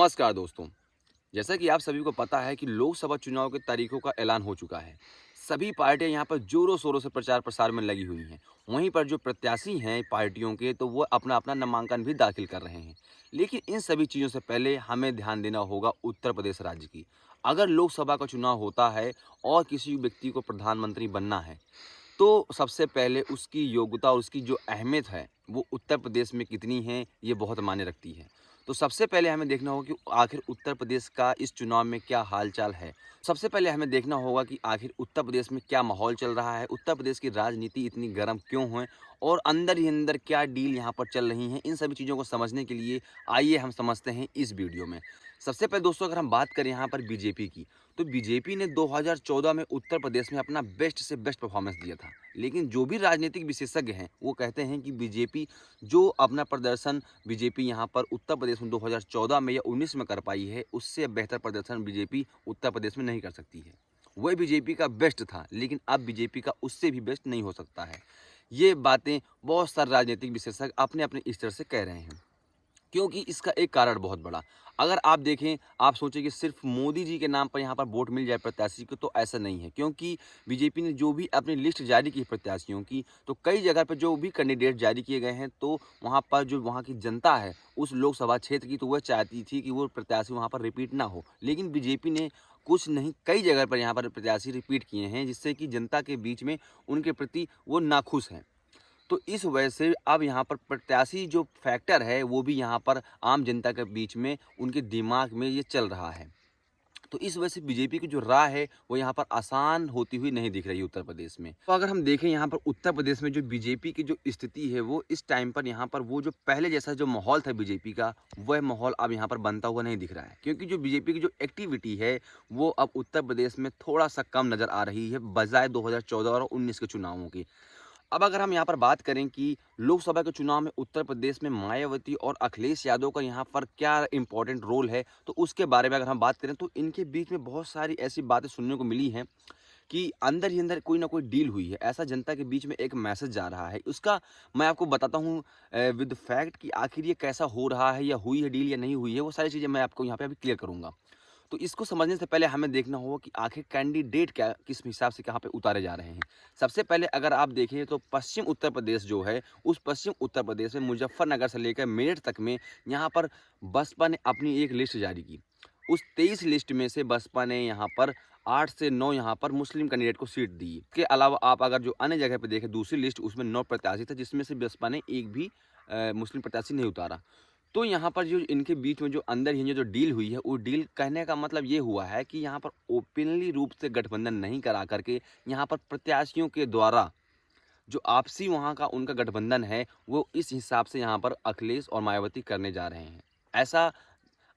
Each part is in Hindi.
नमस्कार दोस्तों। जैसा कि आप सभी को पता है कि लोकसभा चुनाव के तारीखों का ऐलान हो चुका है। सभी पार्टियां यहां पर जोरों शोरों से प्रचार प्रसार में लगी हुई हैं। वहीं पर जो प्रत्याशी हैं पार्टियों के, तो वो अपना अपना नामांकन भी दाखिल कर रहे हैं। लेकिन इन सभी चीज़ों से पहले हमें ध्यान देना होगा उत्तर प्रदेश राज्य की। अगर लोकसभा का चुनाव होता है और किसी व्यक्ति को प्रधानमंत्री बनना है, तो सबसे पहले उसकी योग्यता और उसकी जो अहमियत है, वो उत्तर प्रदेश में कितनी है, ये बहुत मायने रखती है। तो सबसे पहले हमें देखना होगा कि आखिर उत्तर प्रदेश का इस चुनाव में क्या हाल-चाल है। सबसे पहले हमें देखना होगा कि आखिर उत्तर प्रदेश में क्या माहौल चल रहा है, उत्तर प्रदेश की राजनीति इतनी गर्म क्यों है और अंदर ही अंदर क्या डील यहाँ पर चल रही हैं। इन सभी चीज़ों को समझने के लिए आइए हम समझते हैं इस वीडियो में। सबसे पहले दोस्तों, अगर हम बात करें यहाँ पर बीजेपी की, तो बीजेपी ने 2014 में उत्तर प्रदेश में अपना बेस्ट से बेस्ट परफॉर्मेंस दिया था। लेकिन जो भी राजनीतिक विशेषज्ञ हैं, वो कहते हैं कि बीजेपी जो अपना प्रदर्शन बीजेपी यहाँ पर उत्तर प्रदेश में 2014 में या 19 में कर पाई है, उससे बेहतर प्रदर्शन बीजेपी उत्तर प्रदेश में नहीं कर सकती है। वह बीजेपी का बेस्ट था, लेकिन अब बीजेपी का उससे भी बेस्ट नहीं हो सकता है। ये बातें बहुत सारे राजनीतिक विशेषज्ञ अपने-अपने स्तर से कह रहे हैं। क्योंकि इसका एक कारण बहुत बड़ा, अगर आप देखें, आप सोचें कि सिर्फ मोदी जी के नाम पर यहाँ पर वोट मिल जाए प्रत्याशी को, तो ऐसा नहीं है। क्योंकि बीजेपी ने जो भी अपनी लिस्ट जारी की प्रत्याशियों की, तो कई जगह पर जो भी कैंडिडेट जारी किए गए हैं, तो वहाँ पर जो वहाँ की जनता है उस लोकसभा क्षेत्र की, तो वह चाहती थी कि वो प्रत्याशी वहाँ पर रिपीट ना हो। लेकिन बीजेपी ने कुछ नहीं, कई जगह पर यहाँ पर प्रत्याशी रिपीट किए हैं, जिससे कि जनता के बीच में उनके प्रति वो नाखुश हैं। तो इस वजह से अब यहाँ पर प्रत्याशी जो फैक्टर है, वो भी यहाँ पर आम जनता के बीच में उनके दिमाग में ये चल रहा है। तो इस वजह से बीजेपी की जो राह है, वो यहाँ पर आसान होती हुई नहीं दिख रही है उत्तर प्रदेश में। तो अगर हम देखें यहाँ पर उत्तर प्रदेश में जो बीजेपी की जो स्थिति है, वो इस टाइम पर यहाँ पर वो जो पहले जैसा जो माहौल था बीजेपी का, वह माहौल अब यहाँ पर बनता हुआ नहीं दिख रहा है। क्योंकि जो बीजेपी की जो एक्टिविटी है, वो अब उत्तर प्रदेश में थोड़ा-सा कम नज़र आ रही है, बजाय 2014 और 19 के चुनावों की। अब अगर हम यहाँ पर बात करें कि लोकसभा के चुनाव में उत्तर प्रदेश में मायावती और अखिलेश यादव का यहाँ पर क्या इम्पोर्टेंट रोल है, तो उसके बारे में अगर हम बात करें, तो इनके बीच में बहुत सारी ऐसी बातें सुनने को मिली हैं कि अंदर ही अंदर कोई ना कोई डील हुई है। ऐसा जनता के बीच में एक मैसेज जा रहा है। उसका मैं आपको बताता हूँ विद फैक्ट कि आखिर ये कैसा हो रहा है, या हुई है डील या नहीं हुई है, वो सारी चीज़ें मैं आपको यहाँ पे अभी क्लियर करूँगा। तो इसको समझने से पहले हमें देखना होगा कि आखिर कैंडिडेट क्या किस हिसाब से कहाँ पे उतारे जा रहे हैं। सबसे पहले अगर आप देखें, तो पश्चिम उत्तर प्रदेश जो है, उस पश्चिम उत्तर प्रदेश में मुज़फ्फरनगर से लेकर मेरठ तक में यहाँ पर बसपा ने अपनी एक लिस्ट जारी की। उस 23 लिस्ट में से बसपा ने यहाँ पर 8 से 9 यहाँ पर मुस्लिम कैंडिडेट को सीट दी। इसके अलावा आप अगर जो अन्य जगह पे देखें, दूसरी लिस्ट उसमें 9 प्रत्याशी थे, जिसमें से बसपा ने एक भी मुस्लिम प्रत्याशी नहीं उतारा। तो यहाँ पर जो इनके बीच में जो अंदर ही जो डील हुई है, वो डील कहने का मतलब ये हुआ है कि यहाँ पर ओपनली रूप से गठबंधन नहीं करा करके, यहाँ पर प्रत्याशियों के द्वारा जो आपसी वहाँ का उनका गठबंधन है, वो इस हिसाब से यहाँ पर अखिलेश और मायावती करने जा रहे हैं। ऐसा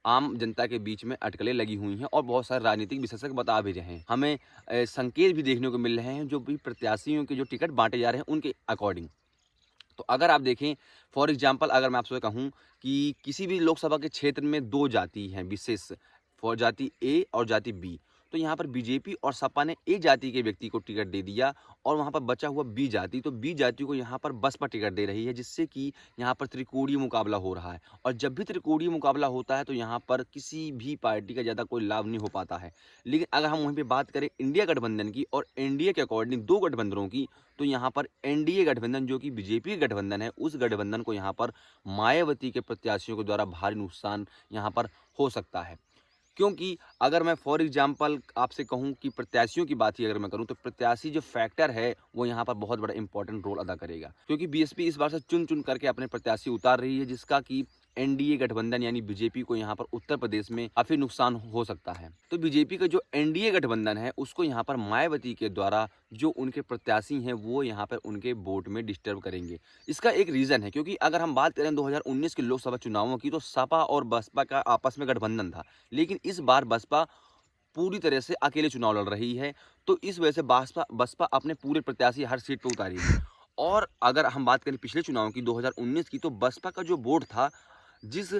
आम जनता के बीच में अटकलें लगी हुई हैं और बहुत सारे राजनीतिक विशेषज्ञ बता भी रहे हैं। हमें संकेत भी देखने को मिल रहे हैं, जो भी प्रत्याशियों के जो टिकट बाँटे जा रहे हैं, उनके अकॉर्डिंग। तो अगर आप देखें, फॉर एग्जांपल अगर मैं आपसे कहूँ कि किसी भी लोकसभा के क्षेत्र में 2 जाति हैं विशेष, फॉर जाति ए और जाति बी। तो यहाँ पर बीजेपी और सपा ने ए जाति के व्यक्ति को टिकट दे दिया और वहाँ पर बचा हुआ बी जाति, तो बी जाति को यहाँ पर बसपा टिकट दे रही है, जिससे कि यहाँ पर त्रिकोणीय मुकाबला हो रहा है। और जब भी त्रिकोणीय मुकाबला होता है, तो यहाँ पर किसी भी पार्टी का ज़्यादा कोई लाभ नहीं हो पाता है। लेकिन अगर हम वहीं पे बात करें इंडिया गठबंधन की और एनडीए के अकॉर्डिंग 2 गठबंधनों की, तो यहाँ पर एनडीए गठबंधन जो कि बीजेपी गठबंधन है, उस गठबंधन को यहाँ पर मायावती के प्रत्याशियों के द्वारा भारी नुकसान यहाँ पर हो सकता है। क्योंकि अगर मैं फॉर एग्जांपल आपसे कहूँ कि प्रत्याशियों की बात ही अगर मैं करूँ, तो प्रत्याशी जो फैक्टर है, वो यहाँ पर बहुत बड़ा इंपॉर्टेंट रोल अदा करेगा। क्योंकि बीएसपी इस बार से चुन-चुन करके अपने प्रत्याशी उतार रही है, जिसका कि एनडीए गठबंधन यानी बीजेपी को यहाँ पर उत्तर प्रदेश में काफ़ी नुकसान हो सकता है। तो बीजेपी का जो एनडीए गठबंधन है, उसको यहाँ पर मायावती के द्वारा जो उनके प्रत्याशी हैं, वो यहाँ पर उनके वोट में डिस्टर्ब करेंगे। इसका एक रीज़न है, क्योंकि अगर हम बात करें 2019 के लोकसभा चुनावों की, तो सपा और बसपा का आपस में गठबंधन था। लेकिन इस बार बसपा पूरी तरह से अकेले चुनाव लड़ रही है, तो इस वजह से बसपा बसपा अपने पूरे प्रत्याशी हर सीट पे उतारेगी। और अगर हम बात करें पिछले चुनाव की 2019 की, तो बसपा का जो वोट था, जिस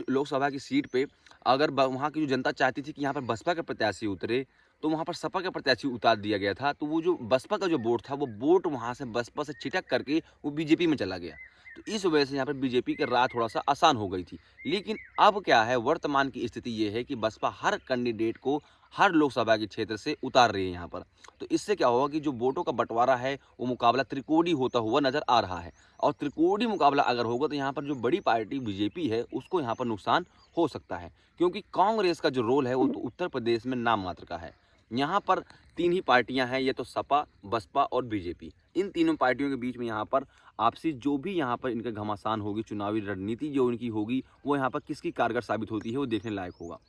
लोकसभा की सीट पे अगर वहाँ की जो जनता चाहती थी कि यहाँ पर बसपा के प्रत्याशी उतरे, तो वहाँ पर सपा का प्रत्याशी उतार दिया गया था। तो वो जो बसपा का जो वोट था, वो वोट वहाँ से बसपा से छिटक करके वो बीजेपी में चला गया। तो इस वजह से यहाँ पर बीजेपी की राह थोड़ा-सा आसान हो गई थी। लेकिन अब क्या है, वर्तमान की स्थिति ये है कि बसपा हर कैंडिडेट को हर लोकसभा के क्षेत्र से उतार रही है यहाँ पर। तो इससे क्या होगा कि जो वोटों का बँटवारा है, वो मुकाबला त्रिकोणीय होता हुआ नज़र आ रहा है। और त्रिकोणीय मुकाबला अगर होगा तो यहाँ पर जो बड़ी पार्टी बीजेपी है, उसको यहाँ पर नुकसान हो सकता है। क्योंकि कांग्रेस का जो रोल है, वो तो उत्तर प्रदेश में नाम मात्र का है। यहाँ पर 3 ही पार्टियाँ हैं, ये तो सपा, बसपा और बीजेपी। इन तीनों पार्टियों के बीच में यहाँ पर आपसी जो भी यहाँ पर इनका घमासान होगी, चुनावी रणनीति जो इनकी होगी, वो यहाँ पर किसकी कारगर साबित होती है, वो देखने लायक होगा।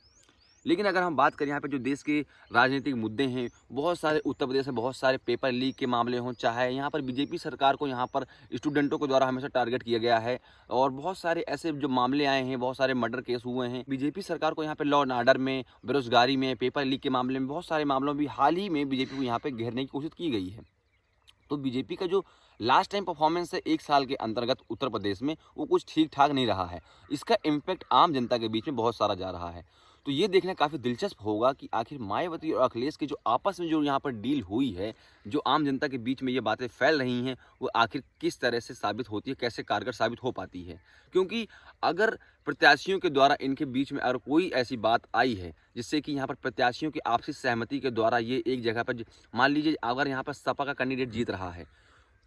लेकिन अगर हम बात करें यहाँ पे जो देश के राजनीतिक मुद्दे हैं, बहुत सारे उत्तर प्रदेश में बहुत सारे पेपर लीक के मामले हों, चाहे यहाँ पर बीजेपी सरकार को यहाँ पर स्टूडेंटों के द्वारा हमेशा टारगेट किया गया है और बहुत सारे ऐसे जो मामले आए हैं, बहुत सारे मर्डर केस हुए हैं। बीजेपी सरकार को यहाँ पे लॉ एंड ऑर्डर में, बेरोजगारी में, पेपर लीक के मामले में, बहुत सारे मामलों में भी हाल ही में बीजेपी को यहाँ पे घेरने की कोशिश की गई है। तो बीजेपी का जो लास्ट टाइम परफॉर्मेंस है 1 साल के अंतर्गत उत्तर प्रदेश में, वो कुछ ठीक-ठाक नहीं रहा है। इसका इम्पैक्ट आम जनता के बीच में बहुत सारा जा रहा है। तो ये देखना काफ़ी दिलचस्प होगा कि आखिर मायावती और अखिलेश की जो आपस में जो यहाँ पर डील हुई है, जो आम जनता के बीच में ये बातें फैल रही हैं, वो आखिर किस तरह से साबित होती है, कैसे कारगर साबित हो पाती है। क्योंकि अगर प्रत्याशियों के द्वारा इनके बीच में अगर कोई ऐसी बात आई है, जिससे कि यहाँ पर प्रत्याशियों की आपसी सहमति के द्वारा ये एक जगह पर मान लीजिए अगर यहाँ पर सपा का कैंडिडेट जीत रहा है,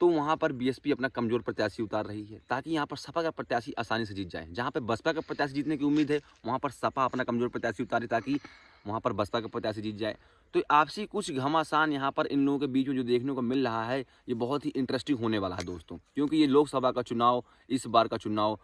तो वहाँ पर बीएसपी अपना कमज़ोर प्रत्याशी उतार रही है, ताकि यहाँ पर सपा का प्रत्याशी आसानी से जीत जाए। जहाँ पे बसपा का प्रत्याशी जीतने की उम्मीद है, वहाँ पर सपा अपना कमज़ोर प्रत्याशी उतारे ताकि वहाँ पर बसपा का प्रत्याशी जीत जाए। तो आपसी कुछ घमासान यहाँ पर इन लोगों के बीच में जो देखने को मिल रहा है, ये बहुत ही इंटरेस्टिंग होने वाला है दोस्तों। क्योंकि ये लोकसभा का चुनाव, इस बार का चुनाव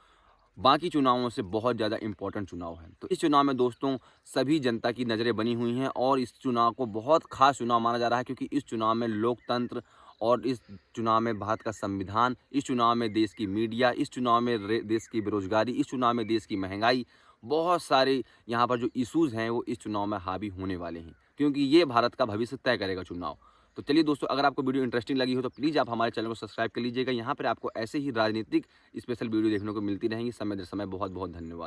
बाकी चुनावों से बहुत ज़्यादा इम्पोर्टेंट चुनाव है। तो इस चुनाव में दोस्तों सभी जनता की नज़रें बनी हुई हैं और इस चुनाव को बहुत ख़ास चुनाव माना जा रहा है क्योंकि इस चुनाव में लोकतंत्र और इस चुनाव में भारत का संविधान, इस चुनाव में देश की मीडिया, इस चुनाव में देश की बेरोज़गारी, इस चुनाव में देश की महंगाई, बहुत सारे यहाँ पर जो इश्यूज़ हैं वो इस चुनाव में हावी होने वाले हैं। क्योंकि ये भारत का भविष्य तय करेगा चुनाव। तो चलिए दोस्तों, अगर आपको वीडियो इंटरेस्टिंग लगी हो तो प्लीज़ आप हमारे चैनल को सब्सक्राइब कर लीजिएगा। यहाँ पर आपको ऐसे ही राजनीतिक स्पेशल वीडियो देखने को मिलती रहेंगी। समय दर समय बहुत बहुत धन्यवाद।